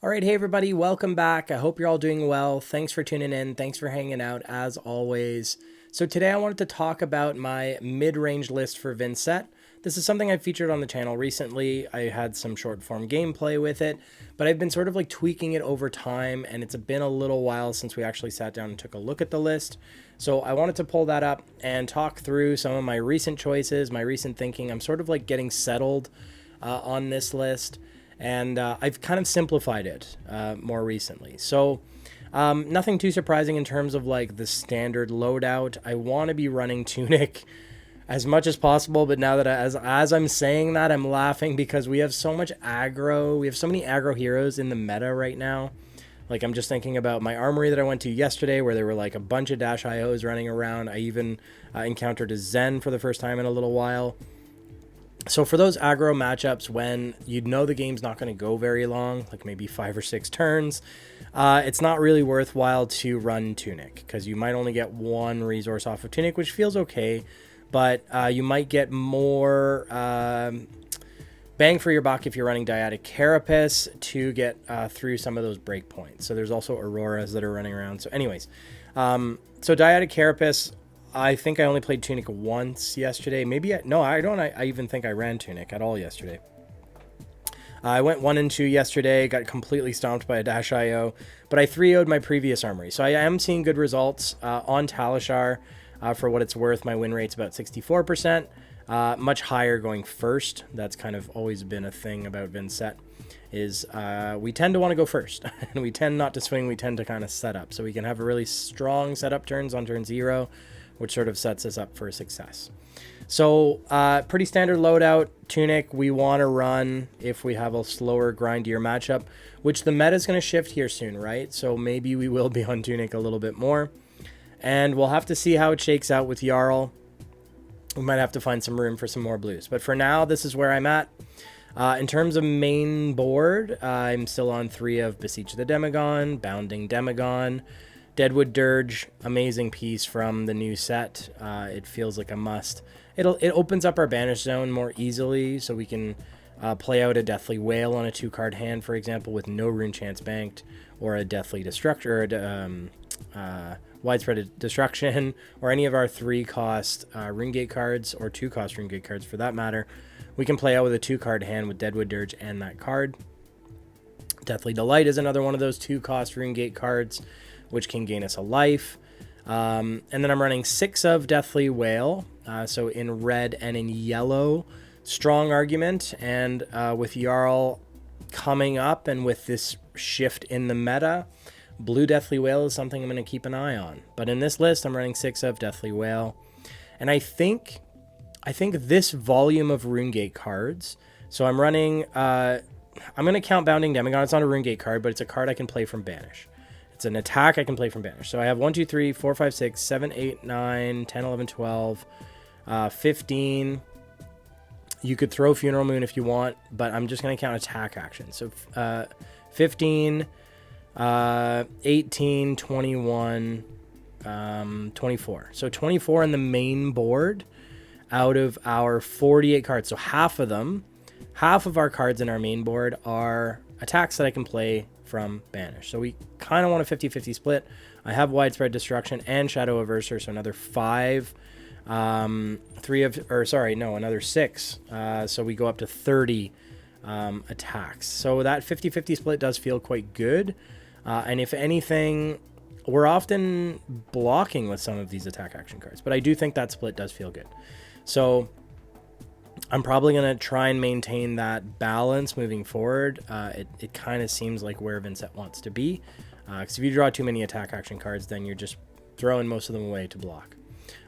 All right, hey everybody, welcome back. I hope you're all doing well. Thanks for tuning in. Thanks for hanging out as always. So today I wanted to talk about my mid-range list for Vynnset. This is something I've featured on the channel recently. I had some short form gameplay with it, but I've been sort of like tweaking it over time, and it's been a little while since we actually sat down and took a look at the list. So I wanted to pull that up and talk through some of my recent choices, my recent thinking. I'm sort of like getting settled on this list. And I've kind of simplified it more recently. So nothing too surprising in terms of like the standard loadout. I want to be running Tunic as much as possible, but now that as I'm saying that, I'm laughing because we have so much aggro. We have so many aggro heroes in the meta right now. Like I'm just thinking about my armory that I went to yesterday where there were like a bunch of Dash IOs running around. I even encountered a Zen for the first time in a little while. So for those aggro matchups when you know the game's not going to go very long, like maybe 5 or 6 turns, it's not really worthwhile to run Tunic because you might only get one resource off of Tunic, which feels okay, but you might get more bang for your buck if you're running Dyadic Carapace to get through some of those breakpoints. So there's also Auroras that are running around. So anyways, so Dyadic Carapace, I think I only played Tunic once yesterday. Maybe no, I don't. I even think I ran Tunic at all yesterday. I went 1 and 2 yesterday, got completely stomped by a Dash IO, but I 3-0'd my previous armory. So I am seeing good results on Talishar. For what it's worth, my win rate's about 64%, much higher going first. That's kind of always been a thing about Vynnset, is we tend to want to go first, and we tend not to swing. We tend to kind of set up, so we can have a really strong setup turns on turn 0, which sort of sets us up for success. So pretty standard loadout. Tunic we want to run if we have a slower, grindier matchup, which the meta is going to shift here soon, right? So maybe we will be on Tunic a little bit more. And we'll have to see how it shakes out with Jarl. We might have to find some room for some more blues. But for now, this is where I'm at. In terms of main board, I'm still on 3 of Beseech the Demagon, Bounding Demagon, Deadwood Dirge, amazing piece from the new set. It feels like a must. It opens up our banish zone more easily, so we can play out a Deathly Whale on a 2-card hand, for example, with no rune chance banked, or a Deathly Destruction, or Widespread Destruction, or any of our 3-cost Runegate cards, or 2-cost Runegate cards for that matter. We can play out with a 2-card hand with Deadwood Dirge and that card. Deathly Delight is another one of those 2-cost Runegate cards, which can gain us a life. And then I'm running 6 of Deathly Whale, so in red and in yellow. Strong argument, and with Jarl coming up and with this shift in the meta, blue Deathly Whale is something I'm going to keep an eye on. But in this list, I'm running 6 of Deathly Whale. And I think this volume of Runegate cards, so I'm running, I'm going to count Bounding Demagon. It's not a Runegate card, but it's a card I can play from Banish. It's an attack I can play from Banish. So I have 1, 2, 3, 4, 5, 6, 7, 8, 9, 10, 11, 12, 15. You could throw Funeral Moon if you want, but I'm just going to count attack actions. So 15, 18, 21, 24. So 24 in the main board out of our 48 cards. So half of our cards in our main board are attacks that I can play from Banish. So we kind of want a 50-50 split. I have Widespread Destruction and Shadow Averser, so another 5. Another 6. So we go up to 30 attacks. So that 50-50 split does feel quite good. And if anything, we're often blocking with some of these attack action cards, but I do think that split does feel good. So I'm probably going to try and maintain that balance moving forward. It kind of seems like where Vynnset wants to be. Because if you draw too many attack action cards, then you're just throwing most of them away to block.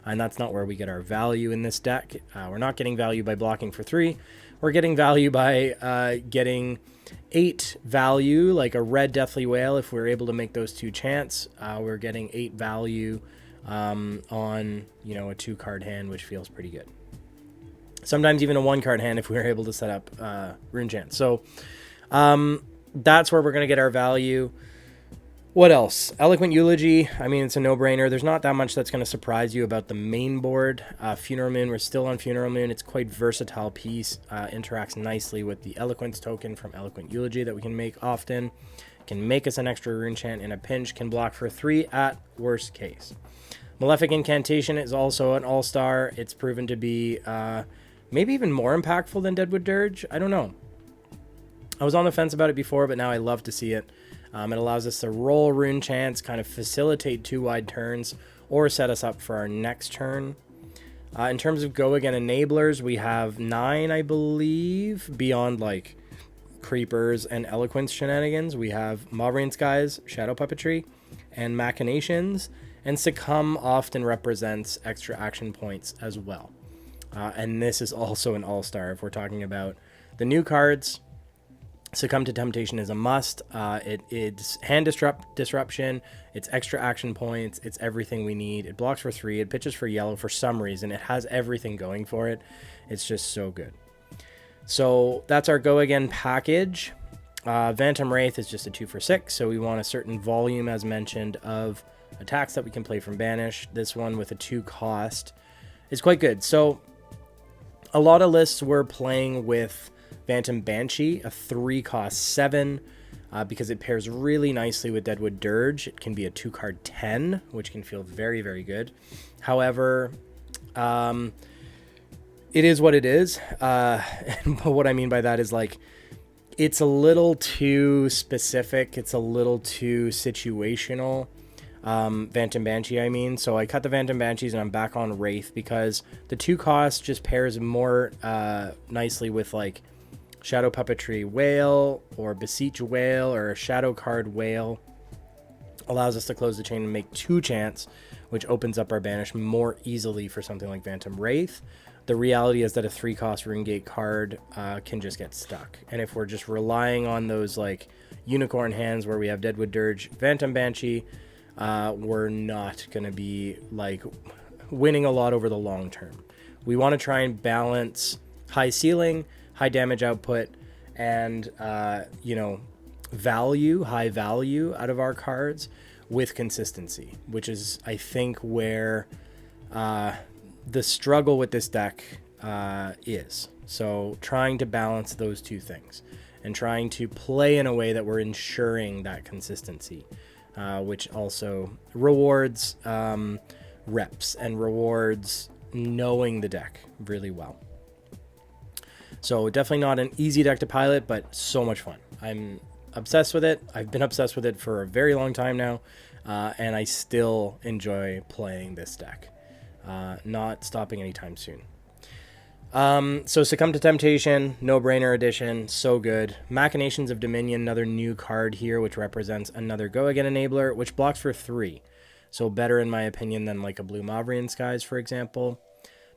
And that's not where we get our value in this deck. We're not getting value by blocking for 3. We're getting value by getting 8 value, like a red Deathly Whale. If we're able to make those 2 chance, we're getting 8 value on, a 2-card hand, which feels pretty good. Sometimes even a 1-card hand if we were able to set up Rune Chance. So that's where we're going to get our value. What else? Eloquent Eulogy. I mean, it's a no-brainer. There's not that much that's going to surprise you about the main board. Funeral Moon, we're still on Funeral Moon. It's quite versatile piece. Interacts nicely with the Eloquence token from Eloquent Eulogy that we can make often. Can make us an extra rune chant in a pinch. Can block for 3 at worst case. Malefic Incantation is also an all-star. It's proven to be maybe even more impactful than Deadwood Dirge. I don't know. I was on the fence about it before, but now I love to see it. It allows us to roll rune chants, kind of facilitate 2 wide turns, or set us up for our next turn. In terms of go again enablers, we have 9, I believe, beyond like creepers and eloquence shenanigans. We have Maureen Skies, Shadow Puppetry, and Machinations, and Succumb often represents extra action points as well. And this is also an all-star if we're talking about the new cards. Succumb to Temptation is a must. It's hand disruption, it's extra action points, it's everything we need. It blocks for 3, it pitches for yellow for some reason. It has everything going for it. It's just so good. So that's our Go Again package. Phantom Wraith is just a 2 for 6, so we want a certain volume, as mentioned, of attacks that we can play from Banish. This one with a 2 cost is quite good. So a lot of lists were playing with Phantom Banshee, a 3 cost 7, because it pairs really nicely with Deadwood Dirge. It can be a 2 card 10, which can feel very, very good. However, it is what it is. And what I mean by that is like, it's a little too specific. It's a little too situational. Phantom Banshee, I mean. So I cut the Phantom Banshees and I'm back on Wraith because the 2 cost just pairs more nicely with like Shadow Puppetry Whale or Beseech Whale or a Shadow card Whale. Allows us to close the chain and make 2 chants, which opens up our banish more easily for something like Phantom Wraith. The reality is that a 3 cost Runegate card can just get stuck. And if we're just relying on those like unicorn hands where we have Deadwood Dirge, Phantom Banshee, we're not going to be like winning a lot over the long term. We want to try and balance high ceiling, high damage output, and high value out of our cards with consistency, which is, I think, where the struggle with this deck is. So trying to balance those 2 things and trying to play in a way that we're ensuring that consistency, which also rewards reps and rewards knowing the deck really well. So definitely not an easy deck to pilot, but so much fun. I'm obsessed with it. I've been obsessed with it for a very long time now, and I still enjoy playing this deck. Not stopping anytime soon. So Succumb to Temptation, no-brainer edition, so good. Machinations of Dominion, another new card here, which represents another Go Again enabler, which blocks for 3. So better, in my opinion, than like a Blue Mauvrian Skies, for example.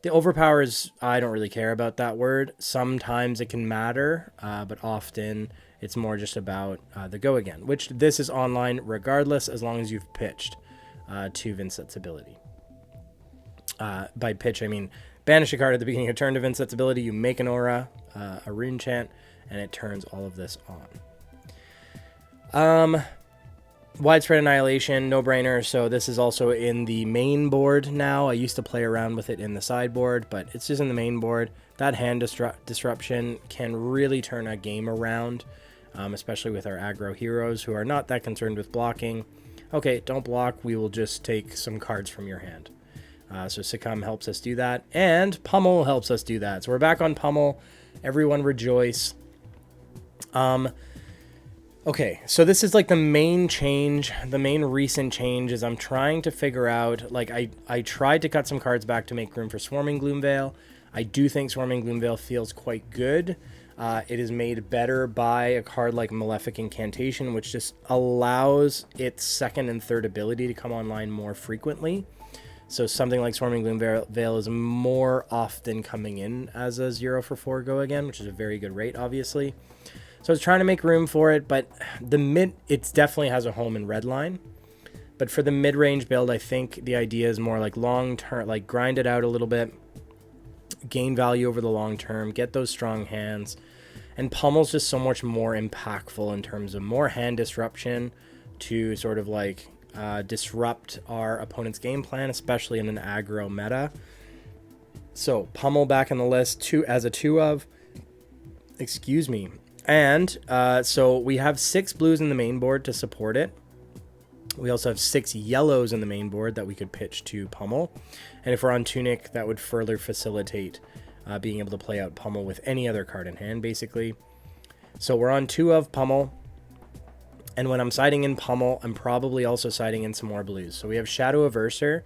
The overpowers, I don't really care about that word. Sometimes it can matter, but often it's more just about the Go Again, which this is online regardless, as long as you've pitched to Vynnset's ability. By pitch, I mean banish a card at the beginning of turn to Vynnset's ability, you make an aura, a rune chant, and it turns all of this on. Widespread Annihilation, no-brainer. So this is also in the main board now. I used to play around with it in the sideboard, but it's just in the main board. That hand disruption can really turn a game around, especially with our aggro heroes who are not that concerned with blocking. Okay, don't block. We will just take some cards from your hand. So Succumb helps us do that, and Pummel helps us do that. So we're back on Pummel. Everyone rejoice. Okay, so this is like the main change, the main recent change is I'm trying to figure out, like I tried to cut some cards back to make room for Swarming Gloomveil. I do think Swarming Gloomveil feels quite good. It is made better by a card like Malefic Incantation, which just allows its second and third ability to come online more frequently. So something like Swarming Gloomveil is more often coming in as a 0 for 4 Go Again, which is a very good rate, obviously. So I was trying to make room for it, but it definitely has a home in Redline. But for the mid-range build, I think the idea is more like long-term, like grind it out a little bit, gain value over the long term, get those strong hands. And Pummel's just so much more impactful in terms of more hand disruption, to sort of like disrupt our opponent's game plan, especially in an aggro meta. So Pummel back on the list as a 2 of. Excuse me. And so we have 6 blues in the main board to support it. We also have 6 yellows in the main board that we could pitch to Pummel. And if we're on Tunic, that would further facilitate being able to play out Pummel with any other card in hand, basically. So we're on 2 of Pummel. And when I'm siding in Pummel, I'm probably also siding in some more blues. So we have Shadow Averser,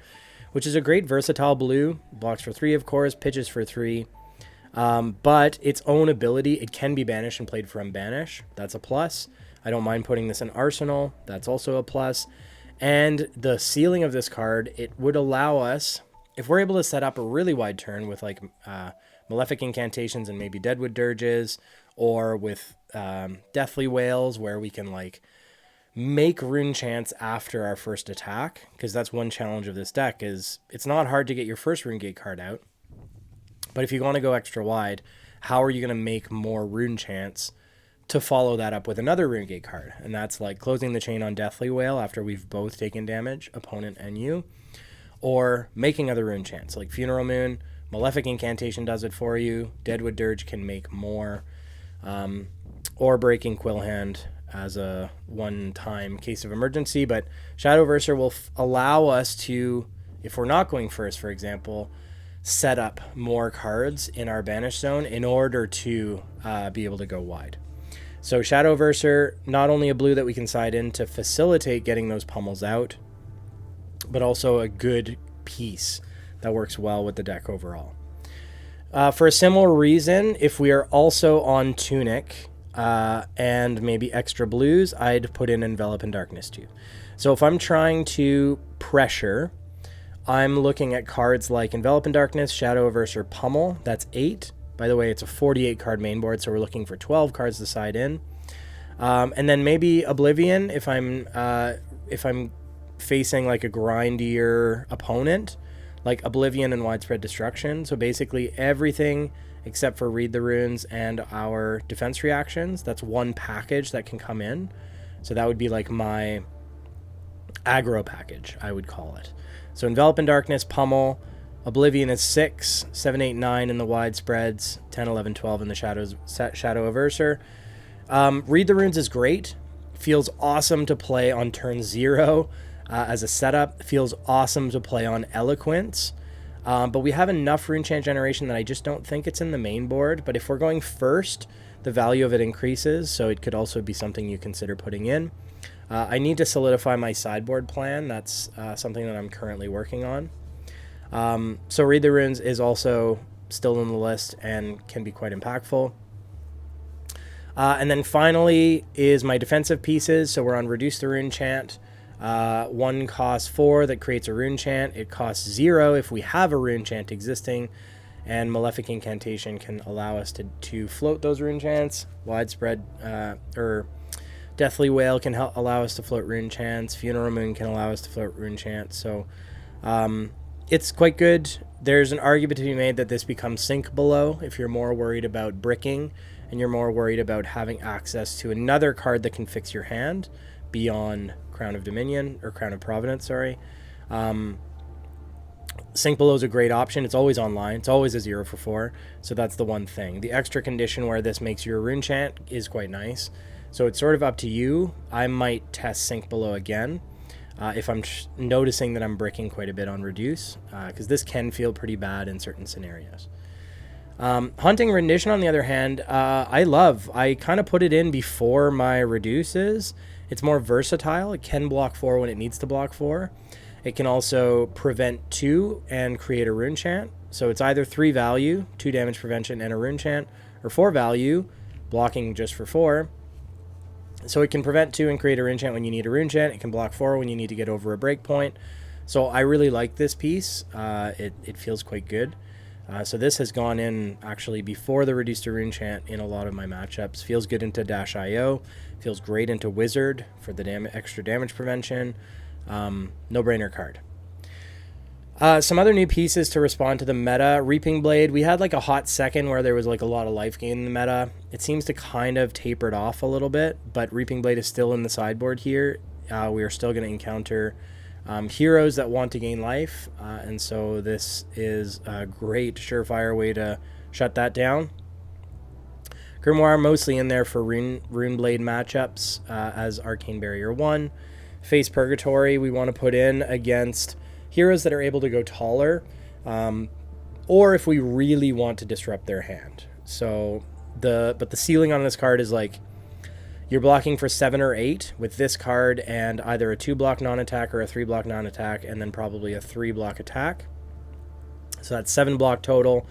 which is a great versatile blue. Blocks for 3, of course, pitches for 3. But its own ability, it can be banished and played from banish. That's a plus. I don't mind putting this in Arsenal. That's also a plus. And the ceiling of this card, it would allow us, if we're able to set up a really wide turn with like Malefic Incantations and maybe Deadwood Dirges, or with Deathly Wails, where we can like make rune chants after our first attack, because that's one challenge of this deck, is it's not hard to get your first rune gate card out, but if you want to go extra wide, how are you going to make more rune chants to follow that up with another rune gate card? And that's like closing the chain on Deathly Wail after we've both taken damage, opponent and you, or making other rune chants like Funeral Moon. Malefic Incantation does it for you. Deadwood Dirge can make more, or breaking Quillhand as a one-time case of emergency. But Shadow Verser will allow us to, if we're not going first, for example, set up more cards in our banish zone in order to be able to go wide. So Shadow Verser, not only a blue that we can side in to facilitate getting those pummels out, but also a good piece that works well with the deck overall. For a similar reason, if we are also on Tunic and maybe extra blues, I'd put in Envelop in Darkness too. So if I'm trying to pressure, I'm looking at cards like Envelop in Darkness, Shadow Averser, Pummel. That's 8. By the way, it's a 48 card main board, so we're looking for 12 cards to side in. And then maybe Oblivion if I'm facing like a grindier opponent, like Oblivion and Widespread Destruction. So basically everything except for Read the Runes and our defense reactions. That's one package that can come in. So that would be like my aggro package, I would call it. So Envelop in Darkness, Pummel, Oblivion is 6, 7, 8, 9 in the widespreads, 10, 11, 12 in the Shadow Averser. Read the Runes is great. Feels awesome to play on turn 0 as a setup. Feels awesome to play on Eloquence. But we have enough rune chant generation that I just don't think it's in the main board. But if we're going first, the value of it increases, so it could also be something you consider putting in. I need to solidify my sideboard plan. That's something that I'm currently working on. So Read the Runes is also still in the list and can be quite impactful. And then finally is my defensive pieces. So we're on Reduce the Rune Chant. One costs 4 that creates a rune chant. It costs 0 if we have a rune chant existing. And Malefic Incantation can allow us to float those rune chants. Widespread or Deathly Wail can allow us to float rune chants. Funeral Moon can allow us to float rune chants. So it's quite good. There's an argument to be made that this becomes Sink Below if you're more worried about bricking and you're more worried about having access to another card that can fix your hand beyond Crown of Dominion, or Crown of Providence, sorry. Sink Below is a great option. It's always online. It's always a 0 for 4. So that's the one thing. The extra condition where this makes you a rune chant is quite nice. So it's sort of up to you. I might test Sink Below again if I'm noticing that I'm bricking quite a bit on Reduce, because this can feel pretty bad in certain scenarios. Hunting Rendition, on the other hand, I love. I kind of put it in before my Reduces. It's more versatile. It can block 4 when it needs to block 4. It can also prevent 2 and create a rune chant. So it's either 3 value, 2 damage prevention and a rune chant, or 4 value, blocking just for 4. So it can prevent 2 and create a rune chant when you need a rune chant. It can block 4 when you need to get over a breakpoint. So I really like this piece. It feels quite good. So this has gone in actually before the Reduced to Rune Chant in a lot of my matchups. Feels good into Dash.io. Feels great into Wizard for the extra damage prevention. No-brainer card. Some other new pieces to respond to the meta. Reaping Blade. We had like a hot second where there was like a lot of life gain in the meta. It seems to kind of tapered off a little bit, but Reaping Blade is still in the sideboard here. we are still going to encounter heroes that want to gain life, and so this is a great surefire way to shut that down. Grimoire mostly in there for Runeblade matchups as Arcane Barrier 1. Face Purgatory we want to put in against heroes that are able to go taller, or if we really want to disrupt their hand. So the ceiling on this card is like you're blocking for 7 or 8 with this card and either a 2-block non-attack or a 3-block non-attack, and then probably a 3-block attack. So that's 7 block total.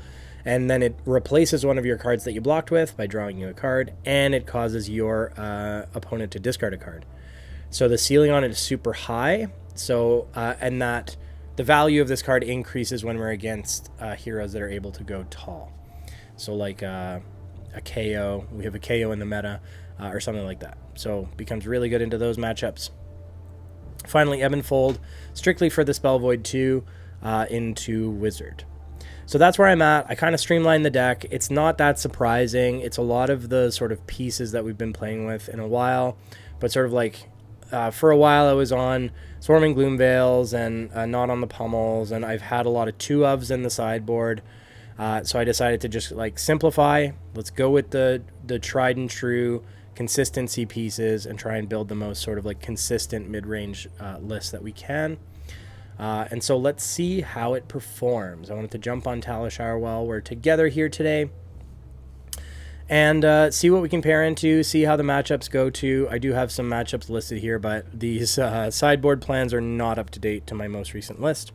And then it replaces one of your cards that you blocked with by drawing you a card, and it causes your opponent to discard a card. So the ceiling on it is super high. So and that the value of this card increases when we're against heroes that are able to go tall. So like a KO, we have a KO in the meta, or something like that. So becomes really good into those matchups. Finally, Ebb and Fold, strictly for the Spell Void 2 into Wizard. So that's where I'm at. I kind of streamlined the deck. It's not that surprising. It's a lot of the sort of pieces that we've been playing with in a while, but sort of like for a while I was on Swarming Gloomveils and not on the Pummels, and I've had a lot of 2-ofs in the sideboard. So I decided to just like simplify. Let's go with the tried and true consistency pieces and try and build the most sort of like consistent mid-range list that we can. And so let's see how it performs. I wanted to jump on Talishar while we're together here today and see what we can pair into, see how the matchups go to. I do have some matchups listed here, but these sideboard plans are not up to date to my most recent list.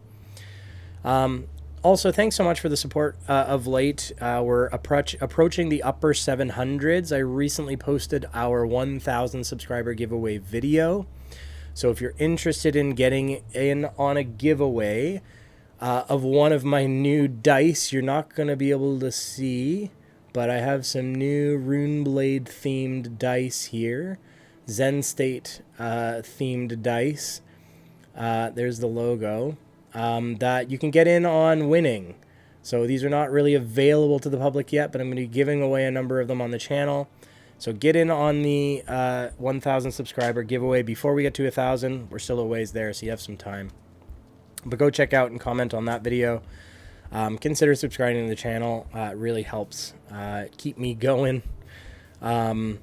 Also, thanks so much for the support of late. We're approaching the upper 700s. I recently posted our 1,000 subscriber giveaway video. So if you're interested in getting in on a giveaway of one of my new dice, you're not going to be able to see, but I have some new Runeblade themed dice here. Zen State themed dice. There's the logo that you can get in on winning. So these are not really available to the public yet, but I'm going to be giving away a number of them on the channel. So get in on the 1,000 subscriber giveaway before we get to 1,000. We're still a ways there, so you have some time. But go check out and comment on that video. Consider subscribing to the channel. It really helps keep me going. But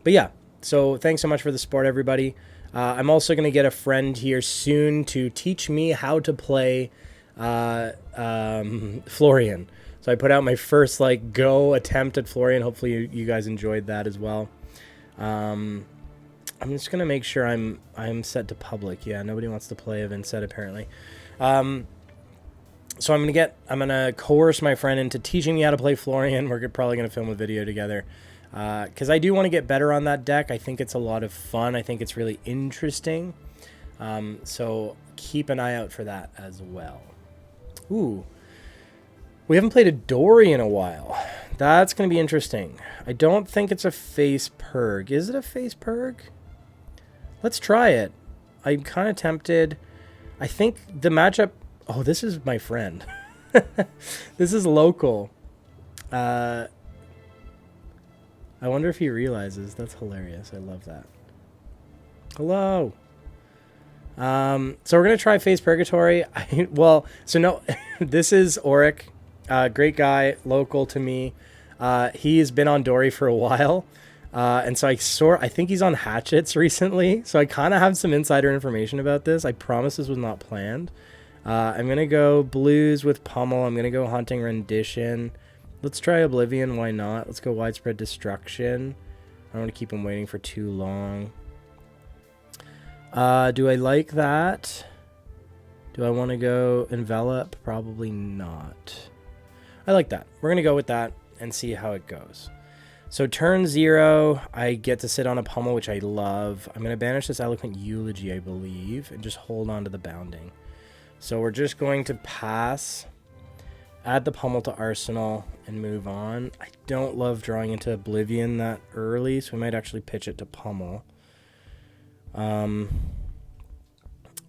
yeah, so thanks so much for the support, everybody. I'm also going to get a friend here soon to teach me how to play Florian. So I put out my first like go attempt at Florian. Hopefully you guys enjoyed that as well. I'm just gonna make sure I'm set to public. Yeah, nobody wants to play a Vynnset apparently. So I'm gonna coerce my friend into teaching me how to play Florian. We're probably gonna film a video together because I do want to get better on that deck. I think it's a lot of fun. I think it's really interesting. So keep an eye out for that as well. Ooh. We haven't played a Dory in a while. That's going to be interesting. I don't think it's a face purg. Is it a face purg? Let's try it. I'm kind of tempted. I think the matchup... Oh, this is my friend. This is local. I wonder if he realizes. That's hilarious. I love that. Hello. So we're going to try Face Purgatory. This is Auric. Great guy, local to me. He has been on Dory for a while. And so I think he's on Hatchets recently. So I kind of have some insider information about this. I promise this was not planned. I'm going to go Blues with Pummel. I'm going to go Haunting Rendition. Let's try Oblivion. Why not? Let's go Widespread Destruction. I don't want to keep him waiting for too long. Do I like that? Do I want to go Envelop? Probably not. I like that. We're going to go with that and see how it goes. So turn 0, I get to sit on a Pummel, which I love. I'm going to banish this Eloquent Eulogy, I believe, and just hold on to the Bounding. So we're just going to pass, add the Pummel to Arsenal, and move on. I don't love drawing into Oblivion that early, so we might actually pitch it to Pummel. We're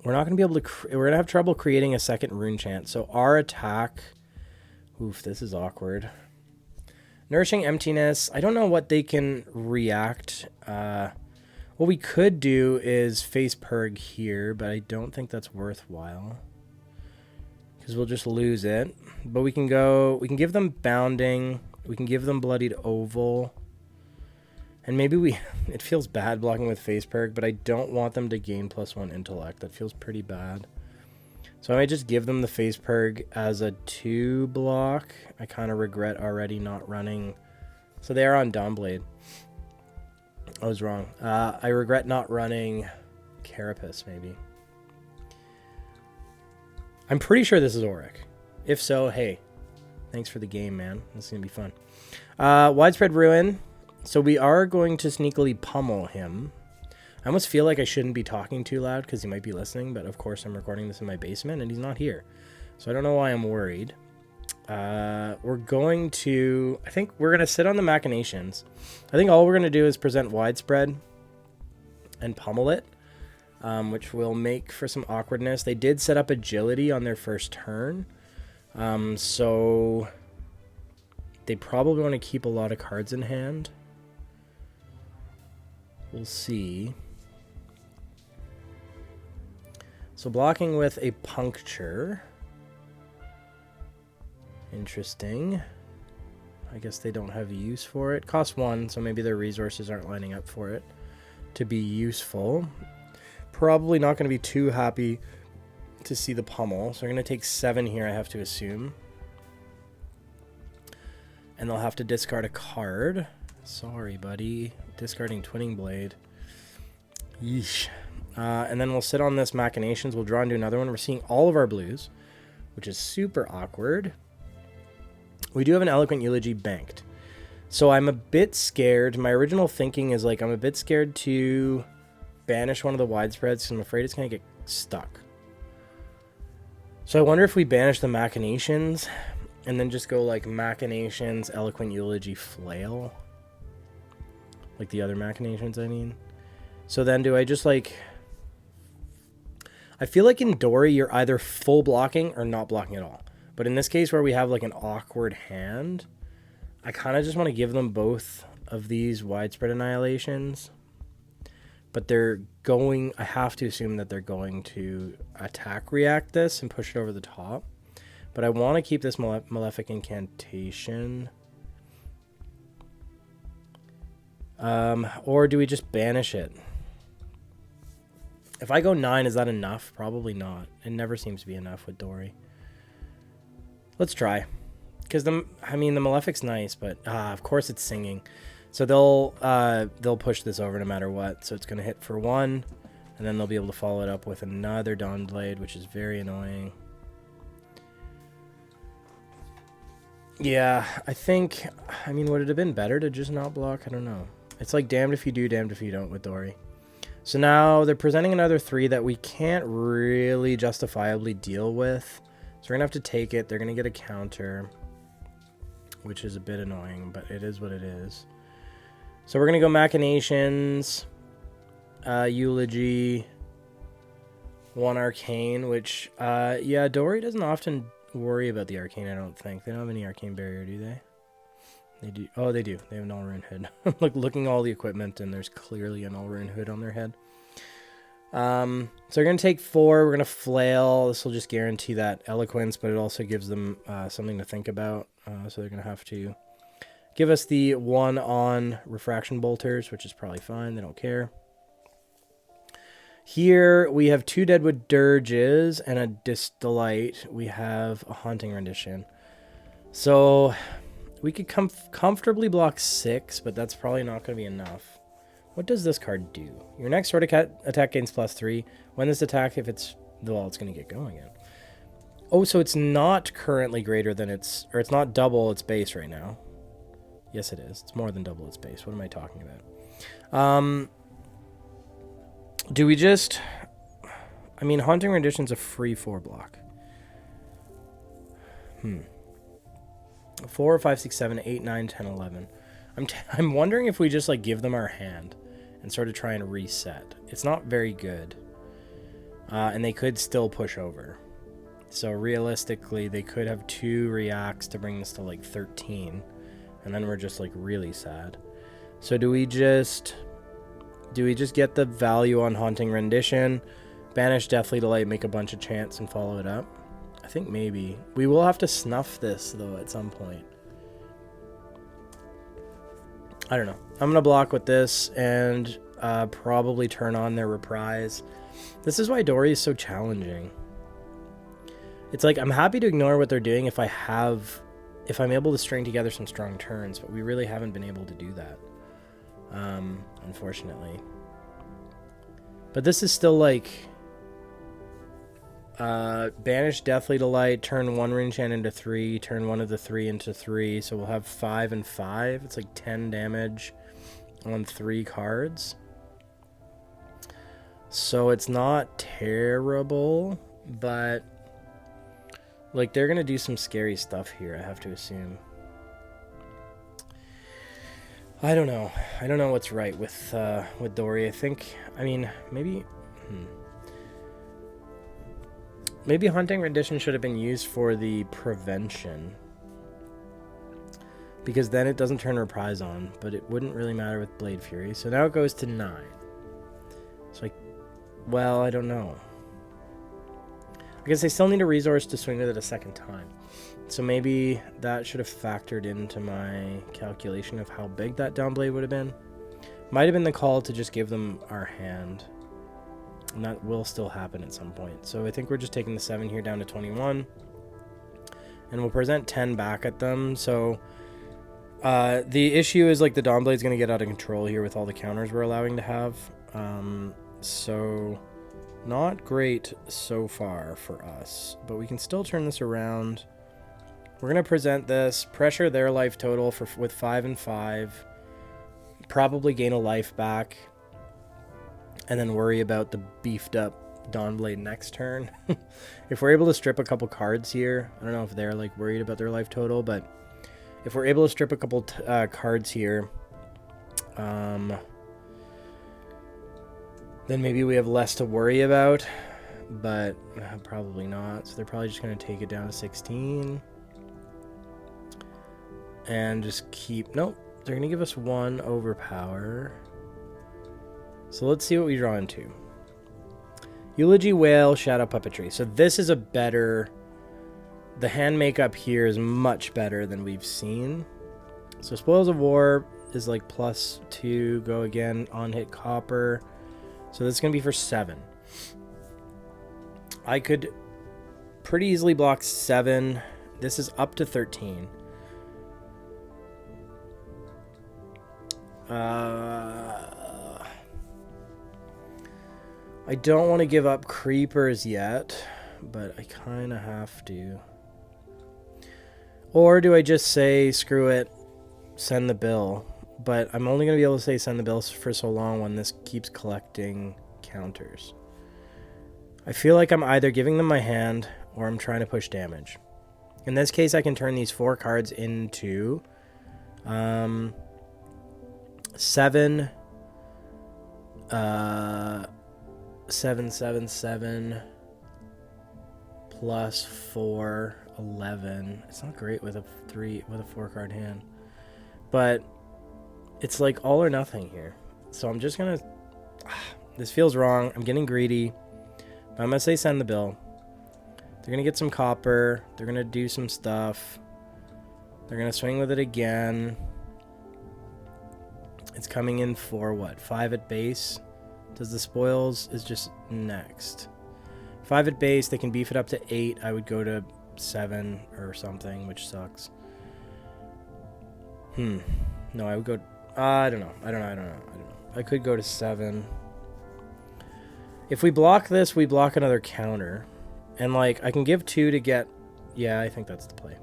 not going to be able to... we're going to have trouble creating a second Rune Chant. So our attack... Oof, this is awkward. Nourishing Emptiness. I don't know what they can react. We'll What we could do is face Purg here, but I don't think that's worthwhile. Because we'll just lose it. But we can give them Bounding. We can give them Bloodied Oval. And maybe it feels bad blocking with face Purg, but I don't want them to gain +1 intellect. That feels pretty bad. So I might just give them the face Purg as a 2 block. I kind of regret already not running. So they are on Dawnblade. I was wrong. I regret not running Carapace, maybe. I'm pretty sure this is Auric. If so, hey, thanks for the game, man. This is going to be fun. Widespread Ruin. So we are going to sneakily pummel him. I almost feel like I shouldn't be talking too loud because he might be listening, but of course I'm recording this in my basement and he's not here. So I don't know why I'm worried. I think we're going to sit on the Machinations. I think all we're going to do is present Widespread and pummel it, which will make for some awkwardness. They did set up Agility on their first turn, so they probably want to keep a lot of cards in hand. We'll see. So blocking with a Puncture. Interesting. I guess they don't have use for it. Costs 1, so maybe their resources aren't lining up for it to be useful. Probably not going to be too happy to see the pummel. So we're going to take 7 here, I have to assume. And they'll have to discard a card. Sorry, buddy. Discarding Twinning Blade. Yeesh. And then we'll sit on this Machinations. We'll draw into another one. We're seeing all of our blues, which is super awkward. We do have an Eloquent Eulogy banked. So I'm a bit scared. My original thinking is like I'm a bit scared to banish one of the widespreads because I'm afraid it's going to get stuck. So I wonder if we banish the Machinations and then just go like Machinations, Eloquent Eulogy, Flail. Like the other Machinations, I mean. So then do I just like... I feel like in Dory, you're either full blocking or not blocking at all. But in this case where we have like an awkward hand, I kind of just want to give them both of these Widespread Annihilations. But they're going... I have to assume that they're going to attack react this and push it over the top. But I want to keep this Malefic Incantation. Or do we just banish it? If I go 9, is that enough? Probably not. It never seems to be enough with Dory. Let's try. Because the Malefic's nice, but of course it's singing. So they'll push this over no matter what. So it's going to hit for 1, and then they'll be able to follow it up with another Dawnblade, which is very annoying. Yeah, would it have been better to just not block? I don't know. It's like damned if you do, damned if you don't with Dory. So now they're presenting another 3 that we can't really justifiably deal with. So we're going to have to take it. They're going to get a counter, which is a bit annoying, but it is what it is. So we're going to go Machinations, Eulogy, 1 Arcane, which, yeah, Dory doesn't often worry about the Arcane, I don't think. They don't have any Arcane Barrier, do they? They do. Oh, they do. They have an All-Rune Hood. Looking all the equipment, and there's clearly an All-Rune Hood on their head. So we're going to take 4. We're going to Flail. This will just guarantee that Eloquence, but it also gives them something to think about. So they're going to have to give us the 1 on Refraction Bolters, which is probably fine. They don't care. Here we have 2 Deadwood Dirges and a Distillite. We have a Haunting Rendition. So we could comfortably block 6, but that's probably not going to be enough. What does this card do? Your next sword attack gains +3. When this attack, if it's... Well, it's going to get going again. Oh, so it's not currently greater than its... Or it's not double its base right now. Yes, it is. It's more than double its base. What am I talking about? Do we just... Haunting Rendition's a free 4 block. 4, 5, 6, 7, 8, 9, 10, 11. I'm wondering if we just like give them our hand and sort of try and reset. It's not very good. And they could still push over. So realistically, they could have 2 reacts to bring this to like 13. And then we're just like really sad. So do we just Do we just get the value on Haunting Rendition, banish Deathly Delight, make a bunch of chants, and follow it up? I think maybe. We will have to snuff this, though, at some point. I don't know. I'm going to block with this and probably turn on their Reprise. This is why Dory is so challenging. It's like, I'm happy to ignore what they're doing if I'm able to string together some strong turns, but we really haven't been able to do that, unfortunately. But this is still like, banish Deathly Delight, turn one Rune Chant into 3, turn one of the 3 into 3, so we'll have 5 and 5. It's like 10 damage on 3 cards. So it's not terrible, but like they're gonna do some scary stuff here, I have to assume. I don't know. I don't know what's right with Dory. I mean, maybe maybe Haunting Rendition should have been used for the prevention, because then it doesn't turn Reprise on, but it wouldn't really matter with Blade Fury. So now it goes to 9. It's like, well, I don't know. I guess I still need a resource to swing with it a second time. So maybe that should have factored into my calculation of how big that downblade would have been. Might have been the call to just give them our hand. And that will still happen at some point. So I think we're just taking the 7 here down to 21. And we'll present 10 back at them. So the issue is like the Dawnblade's going to get out of control here with all the counters we're allowing to have. So not great so far for us. But we can still turn this around. We're going to present this, pressure their life total with 5 and 5. Probably gain a life back. And then worry about the beefed up Dawnblade next turn. If we're able to strip a couple cards here, I don't know if they're like worried about their life total, but if we're able to strip a couple cards here, then maybe we have less to worry about, but probably not. So they're probably just going to take it down to 16 and just keep, nope, they're going to give us 1 overpower. So let's see what we draw into. Eulogy, Whale, Shadow Puppetry. So this is a better... The hand makeup here is much better than we've seen. So Spoils of War is like +2. Go again. On hit Copper. So this is going to be for 7. I could pretty easily block 7. This is up to 13. I don't want to give up creepers yet, but I kind of have to. Or do I just say, screw it, send the bill? But I'm only going to be able to say send the bill for so long when this keeps collecting counters. I feel like I'm either giving them my hand or I'm trying to push damage. In this case, I can turn these 4 cards into 7... 7, 7, 7 plus 4, 11. It's not great with a 4 card hand, but it's like all or nothing here. So I'm just gonna, this feels wrong. I'm getting greedy, but I'm gonna say send the bill. They're gonna get some copper. They're gonna do some stuff. They're gonna swing with it again. It's coming in for what? 5 at base. Does the spoils is just next. 5 at base, they can beef it up to 8. I would go to 7 or something, which sucks. No, I would go... I don't know. I could go to 7. If we block this, we block another counter. And, like, I can give 2 to get... Yeah, I think that's the play.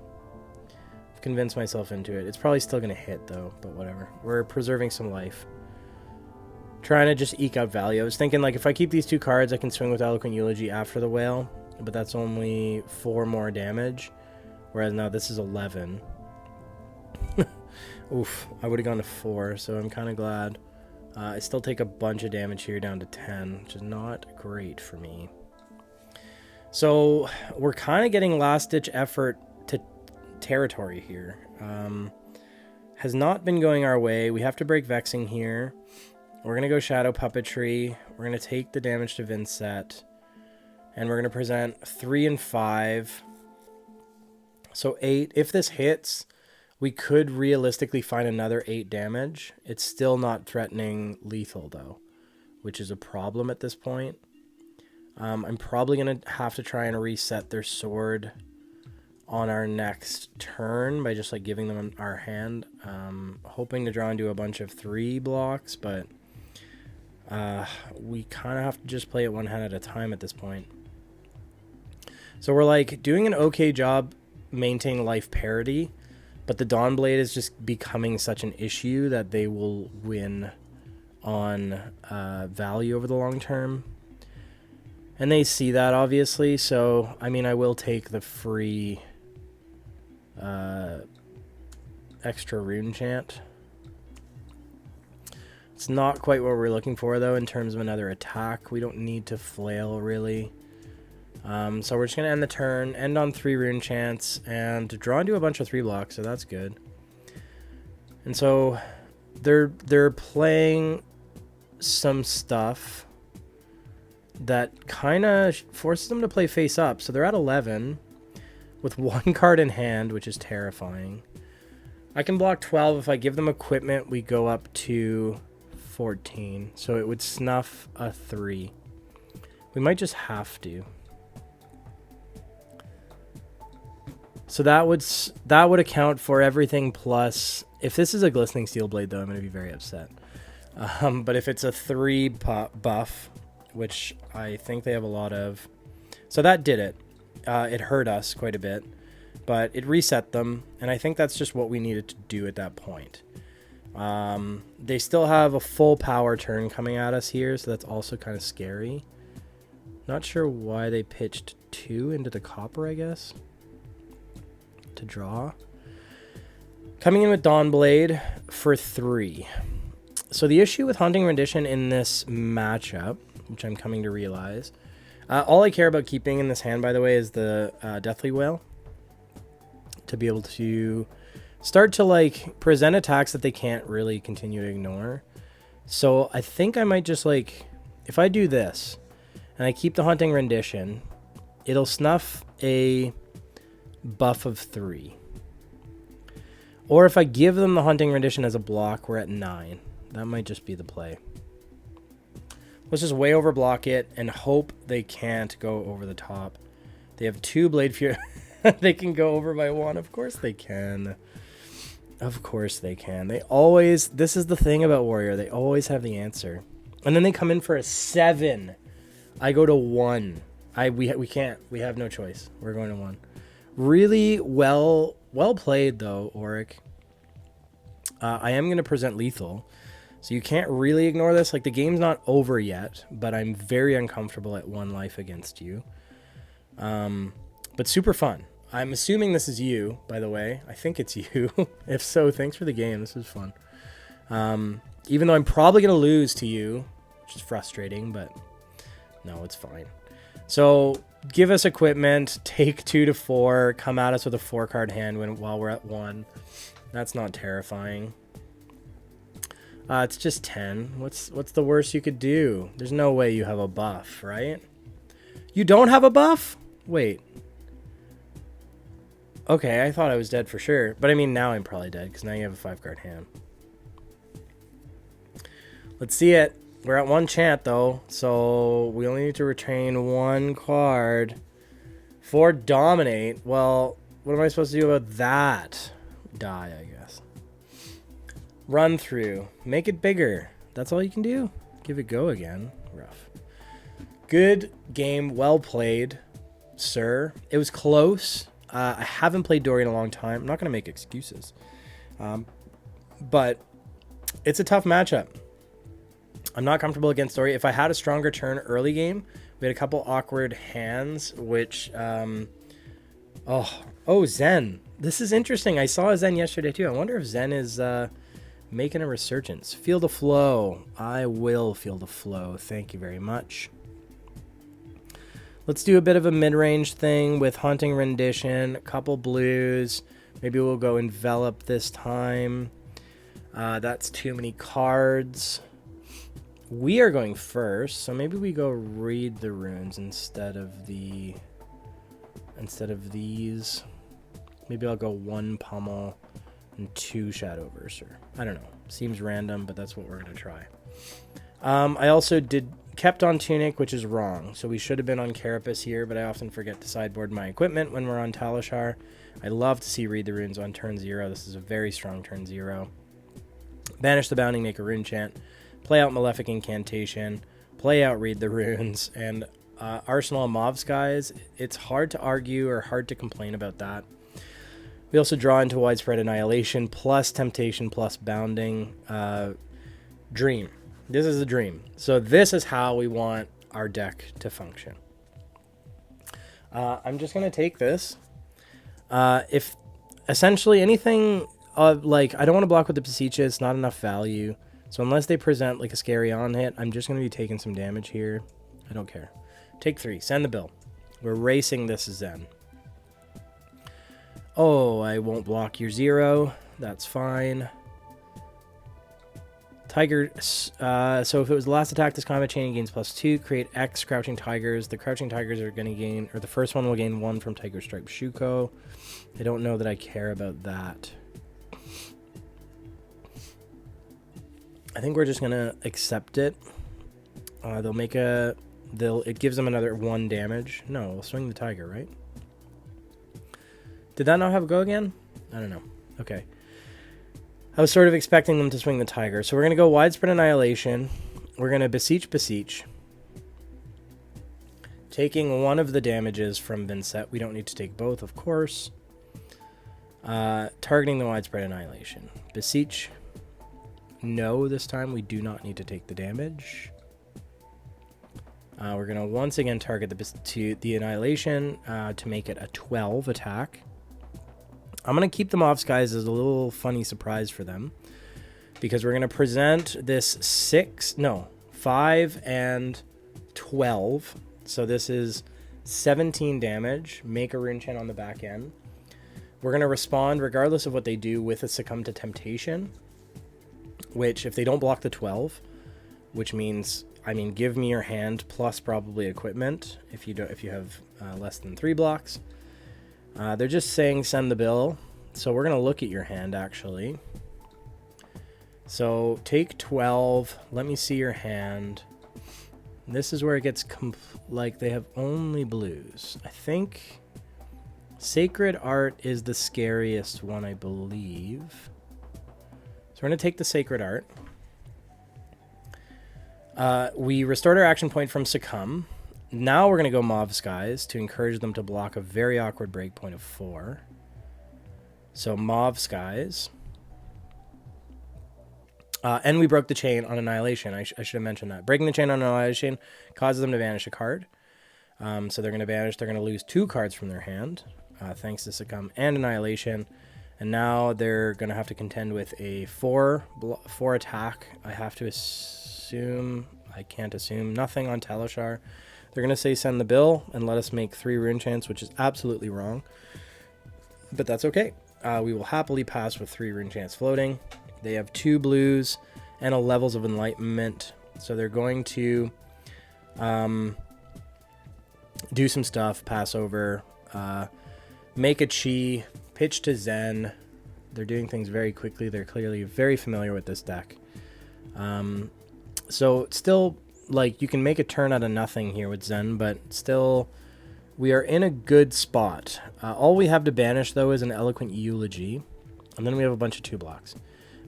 I've convinced myself into it. It's probably still going to hit, though, but whatever. We're preserving some life. Trying to just eke out value. I was thinking, like, if I keep these 2 cards, I can swing with Eloquent Eulogy after the Whale, but that's only 4 more damage, whereas now this is 11. Oof, I would have gone to 4, so I'm kind of glad. I still take a bunch of damage here down to 10, which is not great for me. So we're kind of getting last-ditch effort to territory here. Has not been going our way. We have to break Vexing here. We're going to go Shadow Puppetry. We're going to take the damage to Vynnset. And we're going to present 3 and 5. So 8. If this hits, we could realistically find another 8 damage. It's still not threatening lethal, though, which is a problem at this point. I'm probably going to have to try and reset their sword on our next turn by just like giving them our hand. Hoping to draw into a bunch of 3 blocks, but we kind of have to just play it one hand at a time at this point. So we're like doing an okay job maintaining life parity, but the Dawnblade is just becoming such an issue that they will win on value over the long term. And they see that, obviously, so, I mean, I will take the free extra rune chant. It's not quite what we're looking for, though, in terms of another attack. We don't need to flail, really. So we're just going to end the turn, end on 3 rune chants, and draw into a bunch of 3 blocks, so that's good. And so they're playing some stuff that kind of forces them to play face up. So they're at 11 with 1 card in hand, which is terrifying. I can block 12. If I give them equipment, we go up to 14. So it would snuff a 3. We might just have to. So that would account for everything plus... If this is a Glistening Steel Blade, though, I'm going to be very upset. But if it's a 3 buff, which I think they have a lot of... So that did it. It hurt us quite a bit, but it reset them, and I think that's just what we needed to do at that point. They still have a full power turn coming at us here, so that's also kind of scary. Not sure why they pitched 2 into the copper, I guess, to draw. Coming in with Dawnblade for 3. So the issue with Haunting Rendition in this matchup, which I'm coming to realize, all I care about keeping in this hand, by the way, is the Deathly Wail, to be able to start to like present attacks that they can't really continue to ignore. So I think I might just like, if I do this and I keep the Haunting Rendition, it'll snuff a buff of 3. Or if I give them the Haunting Rendition as a block, we're at 9. That might just be the play. Let's just way overblock it and hope they can't go over the top. They have 2 Blade Fury. They can go over by 1. Of course they can. Of course they can. They always... This is the thing about Warrior. They always have the answer. And then they come in for a 7. I go to 1. We can't. We have no choice. We're going to 1. Really well played, though, Auric. I am going to present lethal. So you can't really ignore this. Like, the game's not over yet, but I'm very uncomfortable at 1 life against you. But super fun. I'm assuming this is you, by the way. I think it's you. If so, thanks for the game. This was fun. Even though I'm probably going to lose to you, which is frustrating, but no, it's fine. So give us equipment, take 2 to 4, come at us with a 4-card hand while we're at 1. That's not terrifying. It's just 10. What's the worst you could do? There's no way you have a buff, right? You don't have a buff? Wait. Okay, I thought I was dead for sure. But I mean, now I'm probably dead, because now you have a 5-card hand. Let's see it. We're at 1 chant, though, so we only need to retain 1 card for Dominate. Well, what am I supposed to do about that? Die, I guess. Run through. Make it bigger. That's all you can do. Give it go again. Rough. Good game. Well played, sir. It was close. I haven't played Dory in a long time. I'm not going to make excuses. But it's a tough matchup. I'm not comfortable against Dory. If I had a stronger turn early game, we had a couple awkward hands, which... Oh, Zen. This is interesting. I saw a Zen yesterday, too. I wonder if Zen is making a resurgence. Feel the flow. I will feel the flow. Thank you very much. Let's do a bit of a mid-range thing with Haunting Rendition, a couple blues. Maybe we'll go Envelop this time. That's too many cards. We are going first, so maybe we go read the runes instead of these. Maybe I'll go 1 Pummel and 2 Shadow Verser. I don't know. Seems random, but that's what we're going to try. I also kept on Tunic, which is wrong. So we should have been on Carapace here, but I often forget to sideboard my equipment when we're on Talishar. I love to see Read the Runes on turn 0. This is a very strong turn 0. Banish the Bounding, make a Rune Chant. Play out Malefic Incantation. Play out Read the Runes. And Arsenal of Mauve Skies, it's hard to argue or hard to complain about that. We also draw into Widespread Annihilation, plus Temptation, plus Bounding. Dream. This is a dream. So this is how we want our deck to function. I'm just going to take this. If essentially anything, like, I don't want to block with the Beseeches, it's not enough value. So unless they present like a scary on hit, I'm just going to be taking some damage here. I don't care. Take 3. Send the bill. We're racing this Zen. Oh, I won't block your 0. That's fine. Tiger, so if it was the last attack this combat chain gains +2, create X Crouching Tigers. The Crouching Tigers are going to gain, or the first one will gain 1 from Tiger Stripe Shuko. I don't know that I care about that. I think we're just going to accept it. It gives them another 1 damage. No, we'll swing the Tiger, right? Did that not have a go again? I don't know. Okay. I was sort of expecting them to swing the Tiger. So we're going to go Widespread Annihilation. We're going to Beseech. Taking 1 of the damages from Vynnset. We don't need to take both, of course. Targeting the Widespread Annihilation. Beseech. No, this time we do not need to take the damage. We're going to once again target the Annihilation to make it a 12 attack. I'm going to keep the Mauve Skies as a little funny surprise for them, because we're going to present this 5 and 12. So this is 17 damage. Make a Rune Chant on the back end. We're going to respond regardless of what they do with a Succumb to Temptation, which if they don't block the 12, which means, give me your hand plus probably equipment if you have less than 3 blocks. They're just saying send the bill. So we're going to look at your hand, actually. So take 12. Let me see your hand. This is where it gets like they have only blues. I think Sacred Art is the scariest one, I believe. So we're going to take the Sacred Art. We restored our action point from Succumb. Now we're going to go Mauve Skies to encourage them to block a very awkward breakpoint of 4. So Mauve Skies. And we broke the chain on Annihilation. I should have mentioned that. Breaking the chain on Annihilation causes them to banish a card. So they're going to banish. They're going to lose 2 cards from their hand, thanks to Succumb and Annihilation. And now they're going to have to contend with a 4 attack. I have to assume... I can't assume nothing on Talishar. They're going to say send the bill and let us make 3 Rune Chants, which is absolutely wrong. But that's okay. We will happily pass with 3 Rune Chants floating. They have 2 blues and a Levels of Enlightenment. So they're going to do some stuff, pass over, make a Chi, pitch to Zen. They're doing things very quickly. They're clearly very familiar with this deck. So still, like, you can make a turn out of nothing here with Zen, but still, we are in a good spot. All we have to banish, though, is an Eloquent Eulogy, and then we have a bunch of 2 blocks.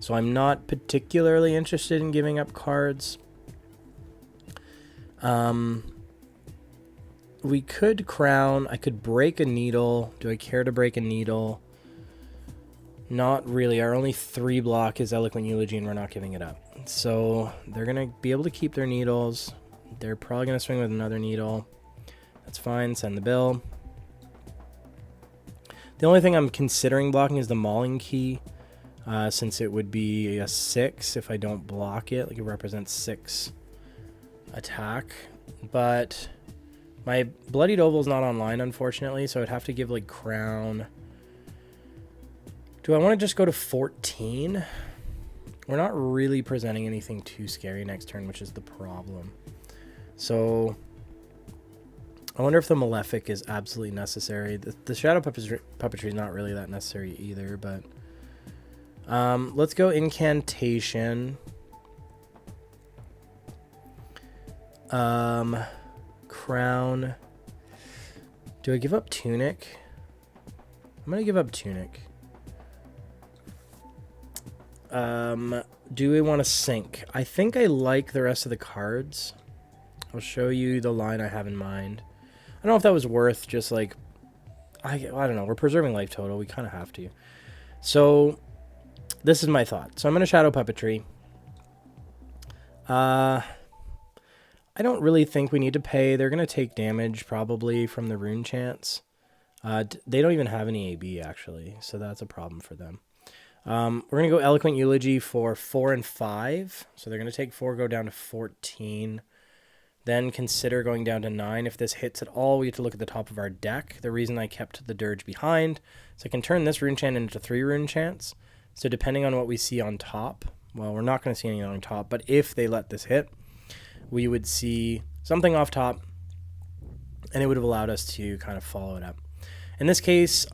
So I'm not particularly interested in giving up cards. We could Crown. I could break a Needle. Do I care to break a Needle? Not really. Our only 3 block is Eloquent Eulogy, and we're not giving it up. So they're going to be able to keep their needles. They're probably going to swing with another needle. That's fine. Send the bill. The only thing I'm considering blocking is the Mauling Key, since it would be a 6 if I don't block it. Like, it represents 6 attack. But my Bloodied Oval is not online, unfortunately, so I'd have to give, like, Crown. Do I want to just go to 14? We're not really presenting anything too scary next turn, which is the problem. So I wonder if the Malefic is absolutely necessary. The Shadow Puppetry is not really that necessary either, but let's go Incantation. Crown. Do I give up Tunic? I'm gonna give up Tunic. Do we want to sync? I think I like the rest of the cards. I'll show you the line I have in mind. I don't know if that was worth just like, I don't know. We're preserving life total. We kind of have to. So this is my thought. So I'm going to Shadow Puppetry. I don't really think we need to pay. They're going to take damage probably from the rune chants. They don't even have any AB actually, so that's a problem for them. We're going to go Eloquent Eulogy for 4 and 5. So they're going to take 4, go down to 14. Then consider going down to 9. If this hits at all, we have to look at the top of our deck. The reason I kept the Dirge behind, so I can turn this rune chant into 3 rune chants. So depending on what we see on top, well, we're not going to see anything on top, but if they let this hit, we would see something off top, and it would have allowed us to kind of follow it up. In this case,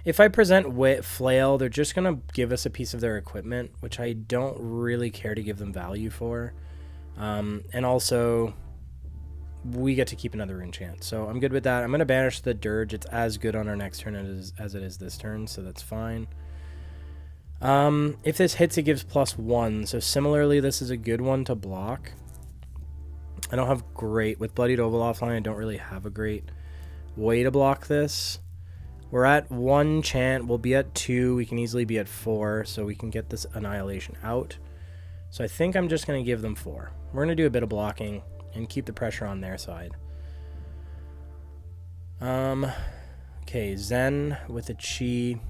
if I present Flail, they're just going to give us a piece of their equipment, which I don't really care to give them value for. And also, we get to keep another rune chant. So I'm good with that. I'm going to banish the Dirge. It's as good on our next turn as it is this turn, so that's fine. If this hits, it gives +1. So similarly, this is a good one to block. I don't have great. With Bloodied Oval offline, I don't really have a great way to block this. We're at 1 chant. We'll be at 2. We can easily be at 4, so we can get this Annihilation out. So I think I'm just going to give them 4. We're going to do a bit of blocking and keep the pressure on their side. Okay, Zen with a Chi.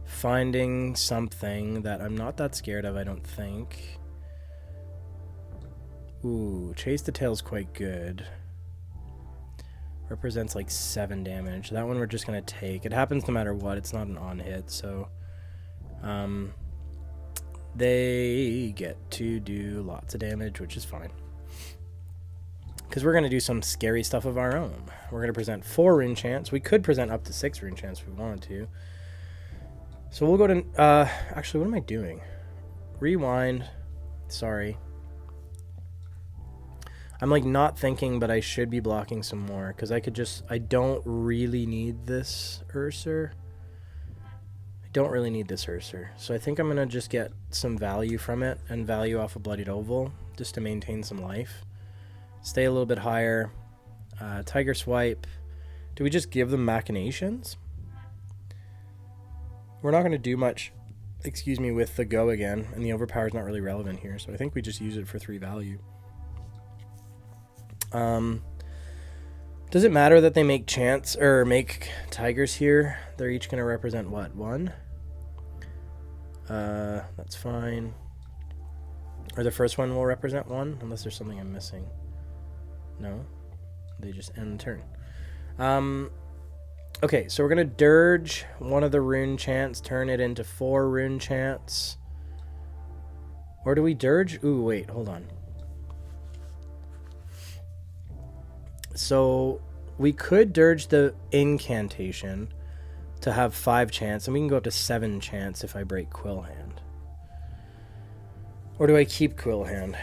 Finding something that I'm not that scared of, I don't think. Ooh, Chase the Tail's quite good. Represents like 7 damage. That one we're just going to take. It happens no matter what. It's not an on hit, so they get to do lots of damage, which is fine. Because we're going to do some scary stuff of our own. We're going to present 4 rune chants. We could present up to 6 rune chants if we wanted to. So we'll go to... actually, what am I doing? Rewind. Sorry. I'm like not thinking, but I should be blocking some more. Because I could just... I don't really need this Urser. Don't really need this Urser. So I think I'm going to just get some value from it and value off a Bloodied Oval just to maintain some life. Stay a little bit higher. Tiger Swipe. Do we just give them Machinations? We're not going to do much, excuse me, with the Go again, and the Overpower is not really relevant here, so I think we just use it for 3 value. Does it matter that they make chants, or make Tigers here? They're each going to represent what, 1? That's fine. Or the first one will represent 1, unless there's something I'm missing. No? They just end the turn. Okay, so we're going to Dirge one of the rune chants, turn it into 4 rune chants. Or do we Dirge? Ooh, wait, hold on. So we could Dirge the Incantation to have 5 chants, and we can go up to 7 chants if I break Quill Hand. Or do I keep Quill Hand?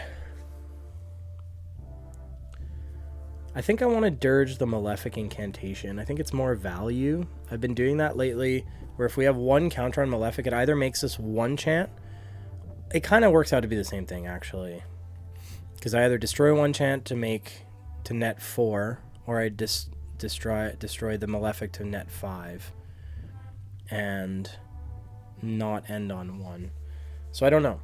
I think I want to Dirge the Malefic Incantation. I think it's more value. I've been doing that lately, where if we have 1 counter on Malefic, it either makes us 1 chant. It kind of works out to be the same thing, actually. Because I either destroy 1 chant to net 4, or I destroy the Malefic to net 5. And not end on 1. So I don't know.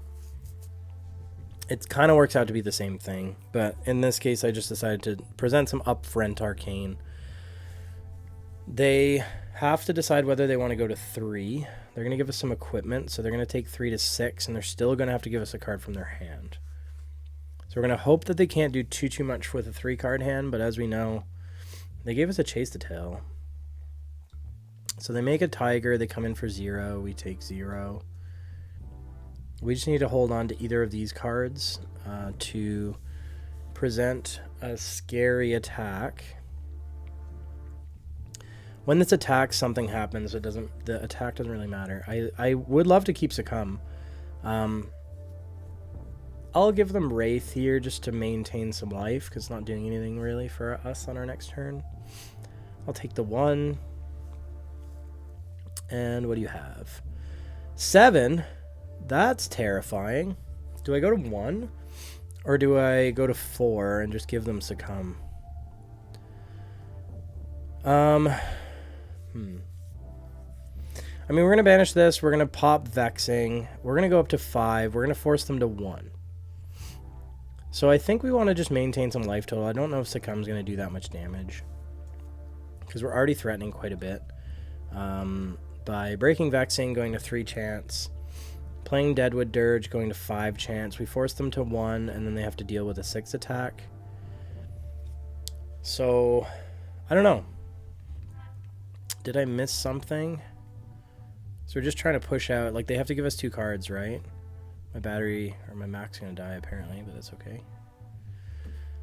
It kind of works out to be the same thing, but in this case, I just decided to present some Upfront Arcane. They have to decide whether they want to go to 3. They're going to give us some equipment, so they're going to take 3 to 6, and they're still going to have to give us a card from their hand. So we're going to hope that they can't do too much with a 3-card hand, but as we know, they gave us a Chase the Tail. So they make a Tiger, they come in for 0, we take 0. We just need to hold on to either of these cards to present a scary attack. When this attacks, something happens. The attack doesn't really matter. I would love to keep Succumb. I'll give them Wraith here just to maintain some life, because it's not doing anything really for us on our next turn. I'll take the 1. And what do you have? 7. That's terrifying. Do I go to 1? Or do I go to 4 and just give them Succumb? I mean, we're going to banish this. We're going to pop Vexing. We're going to go up to 5. We're going to force them to 1. So I think we want to just maintain some life total. I don't know if Succumb's going to do that much damage, because we're already threatening quite a bit. By breaking Vexing, going to 3 chance. Playing Deadwood Dirge, going to 5 chance. We force them to 1, and then they have to deal with a 6 attack. So, I don't know. Did I miss something? So we're just trying to push out. Like, they have to give us 2 cards, right? My battery, or my Mac's going to die, apparently, but that's okay.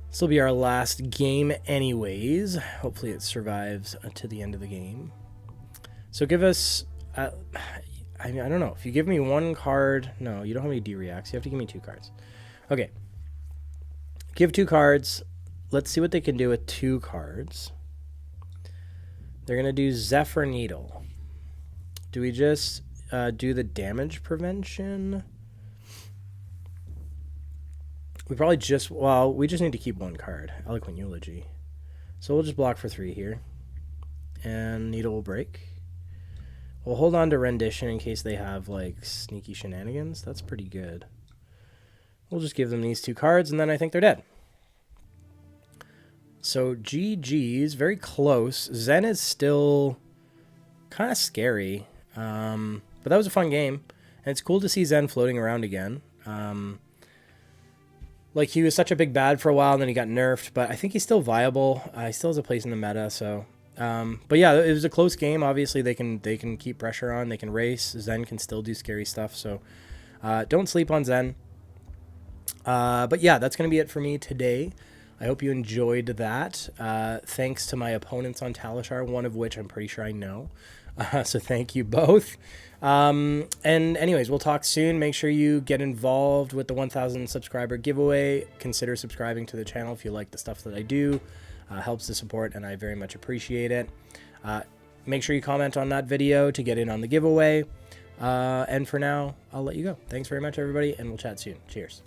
This will be our last game anyways. Hopefully it survives to the end of the game. So give us... I don't know. If you give me 1 card... No, you don't have any D-reacts. You have to give me 2 cards. Okay. Give 2 cards. Let's see what they can do with 2 cards. They're going to do Zephyr Needle. Do we just do the damage prevention? We probably just... Well, we just need to keep 1 card. Eloquent Eulogy. So we'll just block for 3 here. And Needle will break. We'll hold on to Rendition in case they have, like, sneaky shenanigans. That's pretty good. We'll just give them these 2 cards, and then I think they're dead. So, GG's. Very close. Zen is still kind of scary. But that was a fun game. And it's cool to see Zen floating around again. Like, he was such a big bad for a while, and then he got nerfed. But I think he's still viable. He still has a place in the meta, so... but yeah, it was a close game. Obviously, they can keep pressure on. They can race. Zen can still do scary stuff. So don't sleep on Zen. But yeah, that's going to be it for me today. I hope you enjoyed that. Thanks to my opponents on Talishar, one of which I'm pretty sure I know. So thank you both. And anyways, we'll talk soon. Make sure you get involved with the 1,000 subscriber giveaway. Consider subscribing to the channel if you like the stuff that I do. Helps the support, and I very much appreciate it. Make sure you comment on that video to get in on the giveaway. And for now, I'll let you go. Thanks very much, everybody, and we'll chat soon. Cheers.